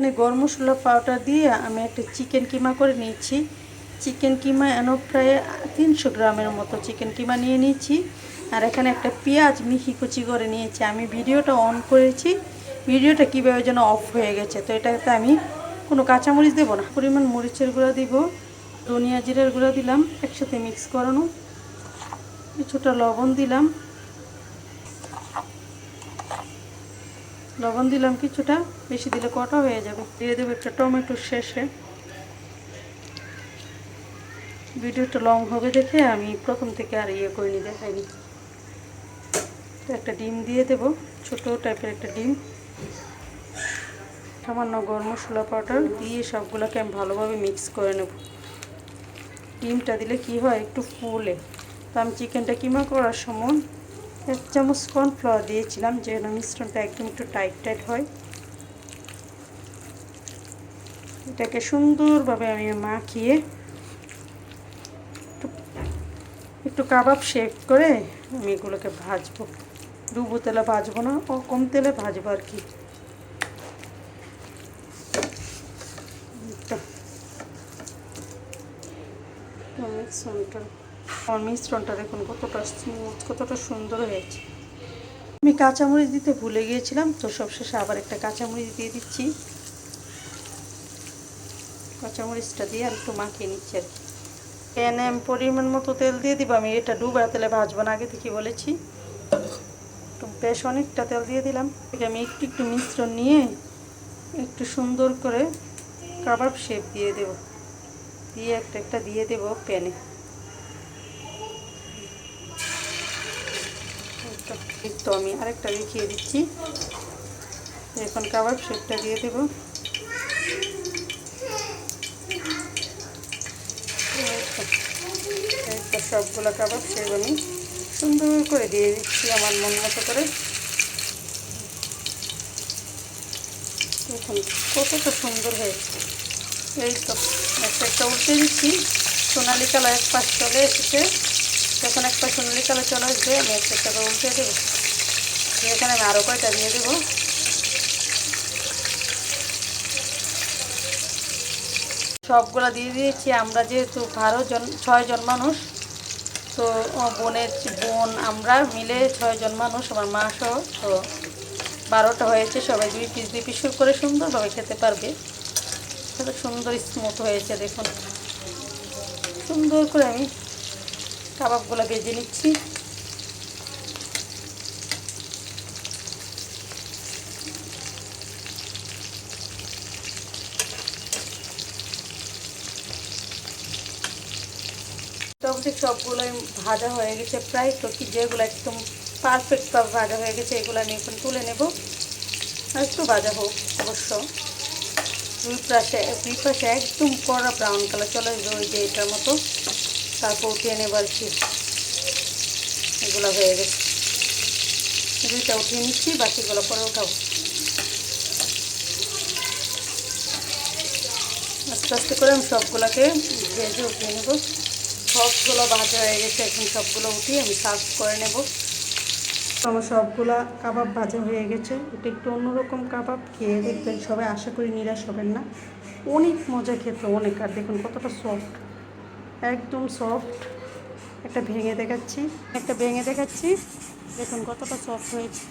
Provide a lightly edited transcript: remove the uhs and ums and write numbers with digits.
এখানে গরম মশলা পাউডার দিয়ে আমি একটা চিকেন কিমা করে নিয়েছি। চিকেন কিমা প্রায় 300 গ্রামের মতো চিকেন কিমা নিয়ে নিয়েছি। আর এখানে একটা পেঁয়াজ মিহি কুচি করে নিয়েছি। আমি ভিডিওটা অন করেছি, ভিডিওটা কীভাবে যেন অফ হয়ে গেছে, তো এটাতে আমি কোনো কাঁচামরিচ দেবো না। পরিমাণ মরিচের গুঁড়া দিব, ধনিয়া জিরার গুঁড়া দিলাম, একসাথে মিক্স করানো। কিছুটা লবণ দিলাম, কিছুটা, বেশি দিলে কটা হয়ে যাবে। দিয়ে দেবো একটা টমেটো শেষে। ভিডিওটা লং হবে দেখে আমি প্রথম থেকে আর করিনি, দেখাইনি। তো একটা ডিম দিয়ে দেব, ছোট টাইপের একটা ডিম। সামান্য গরম মশলা পাউডার দিয়ে সবগুলোকে আমি ভালোভাবে মিক্স করে নেব। ডিমটা দিলে কি হয়, একটু ফুলে। তো আমি চিকেনটা কিমা করার সময় 1 চামচ কর্নফ্লাওয়ার দিয়েছিলাম, যেন মিশ্রণটা একদম একটু টাইট হয়। এটাকে সুন্দরভাবে আমি মাখিয়ে একটু কাবাব শেপ করে আমি এগুলোকে ভাজবো। ডুবো তেলে ভাজবো না, ও কম তেলে ভাজবো আর কি। মিশ্রণটা দেখুন কতটা স্মুথ, কতটা সুন্দর হয়েছে। আমি কাঁচামরিচ দিতে ভুলে গিয়েছিলাম, তো সবশেষে আবার একটা কাঁচামরিচ দিয়ে দিচ্ছি। কাঁচামরিচটা দিয়ে আর একটু মাখিয়ে নিচ্ছি আর কি। প্যানে আমি পরিমাণ মতো তেল দিয়ে দিব। আমি এটা ডুবা তেলে ভাজবো না, আগে থেকে বলেছি। তো বেশ অনেকটা তেল দিয়ে দিলাম। আমি একটু একটু মিশ্রণ নিয়ে একটু সুন্দর করে কাবাব শেপ দিয়ে দেব, দিয়ে একটা দিয়ে দেব প্যানে। তো আমি আরেকটা দেখিয়ে দিচ্ছি। এখন কাবাব শেপটা দিয়ে দেব। সবগুলো কাবাব শেপ আমি সুন্দর করে দিয়ে দিচ্ছি আমার মন মতো করে। দেখুন কতটা সুন্দর হয়েছে। এই তো একটা উল্টে দিচ্ছি। সোনালি কালার এক পাশ চলে এসেছে। যখন এক পাশ সোনালি কালার চলে আসবে আমি একটা উল্টে দেবো। এখানে আমি আরও কয়টা দিয়ে দেবো। সবগুলো দিয়ে দিয়েছি। আমরা যেহেতু 6 জন মানুষ, তো বোন আমরা মিলে 6 জন মানুষ, আমার মা সহ, তো 12টা হয়েছে। সবাই 2 পিস করে সুন্দরভাবে খেতে পারবে। কত সুন্দর স্মুথ হয়েছে দেখুন। সুন্দর করে আমি কাবাবগুলো ভেজে নিচ্ছি। সবগুলোই ভাজা হয়ে গেছে প্রায়। তো কি যেগুলো একদম পারফেক্টভাবে ভাজা হয়ে গেছে এগুলো আমি এখন তুলে নেব। আর একটু ভাজা হোক অবশ্য। দুই পাশে একদম কড়া ব্রাউন কালার চলে আসবে, ওই যে এটার মতো। তারপর উঠিয়ে নেব আর কি। এগুলো হয়ে গেছে, দুইটা উঠিয়ে নিচ্ছি, বাকিগুলো পরে উঠাবো। আস্তে আস্তে করে আমি সবগুলোকে ভেজে উঠিয়ে নেব। সবগুলো ভাজা হয়ে গেছে, এখন সবগুলো উঠিয়ে আমি সার্ভ করে নেব। আমার সবগুলা কাবাব ভাজা হয়ে গেছে। এটা একটু অন্যরকম কাবাব, খেয়ে দেখবেন সবাই, আশা করি নিরাশ হবেন না। অনেক মজা খেতে, অনেক। আর দেখুন কতটা সফট, একদম সফট। একটা ভেঙে দেখাচ্ছি, দেখুন কতটা সফট হয়েছে।